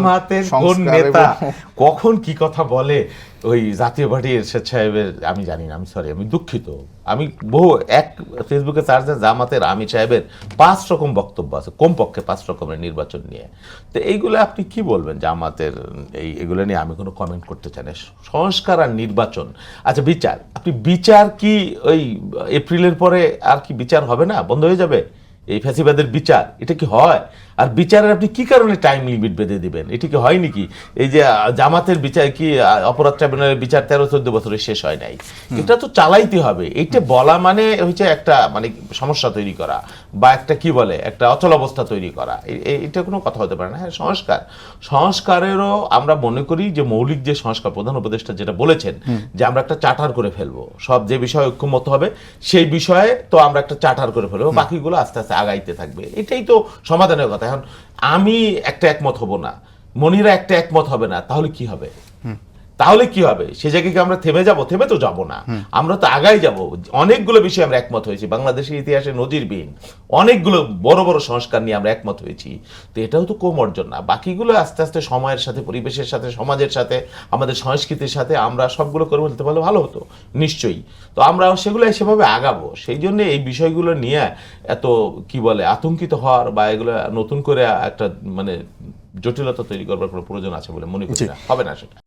জামাতের কোন নেতা কখন কি কথা বলে ওই জাতীয় পার্টির এরশাদ সাহেবের আমি জানি না, আমি সরি, আমি দুঃখিত। আমি বহু ফেসবুকে সার্চ দেন জামাতের আমির সাহেবের 5 রকম বক্তব্য আছে, কমপক্ষে 5 রকমের নির্বাচন নিয়ে। তো এইগুলো আপনি কি বলবেন জামাতের এগুলো নিয়ে? আমি কোনো কমেন্ট করতে চাই না। সংস্কার আর নির্বাচন, আচ্ছা বিচার, আপনি বিচার কি ওই এপ্রিলের পরে আর কি বিচার হবে না, বন্ধ হয়ে যাবে এই ফ্যাসিবাদের বিচার? এটা কি হয়? আর বিচারের আপনি কি কারণে টাইম লিমিট বেঁধে দিবেন? এটা কি হয় নাকি? এই যে জামাতের বিচার কি অপরাধ ট্রাইব্যুনালের বিচার 13-14 বছরে শেষ হয় নাই? এটা তো চালাইতে হবে। এইটা বলা মানে হচ্ছে একটা মানে সমস্যা তৈরি করা বা একটা কি বলে একটা অচল অবস্থা তৈরি করা, এটা কোনো কথা হতে পারে না। হ্যাঁ, সংস্কারেরও আমরা মনে করি যে মৌলিক যে সংস্কার, প্রধান উপদেষ্টা যেটা বলেছেন যে আমরা একটা চার্টার করে ফেলবো, সব যে বিষয়ে ঐক্যমত হবে সেই বিষয়ে তো আমরা একটা চার্টার করে ফেলবো, বাকিগুলো আস্তে আস্তে আগাইতে থাকবে। এটাই তো সমাধানের কথা। এখন আমি একটা একমত হব না, মনিরা একটা একমত হবে না, তাহলে কি হবে? তাহলে কি হবে? সে জায়গায় কি আমরা থেমে যাব? থেমে তো যাব না, আমরা তো আগাই যাব। অনেকগুলো বিষয়ে আমরা একমত হয়েছি, বাংলাদেশের ইতিহাসে নজিরবিহীন অনেকগুলো বড় বড় সংস্কার নিয়ে আমরা একমত হয়েছি। তো এটাও তো কম অর্জন না। বাকিগুলো আস্তে আস্তে সময়ের সাথে, পরিবেশের সাথে, সমাজের সাথে, আমাদের সংস্কৃতির সাথে আমরা সবগুলো করে ফেলতে পারলে ভালো হতো নিশ্চয়ই। তো আমরা সেগুলো সেভাবে আগাবো। সেই জন্য এই বিষয়গুলো নিয়ে এত কি বলে আতঙ্কিত হওয়ার বা এগুলো নতুন করে একটা মানে জটিলতা তৈরি করবার কোনো প্রয়োজন আছে বলে মনে করি না, হবে না সেটা।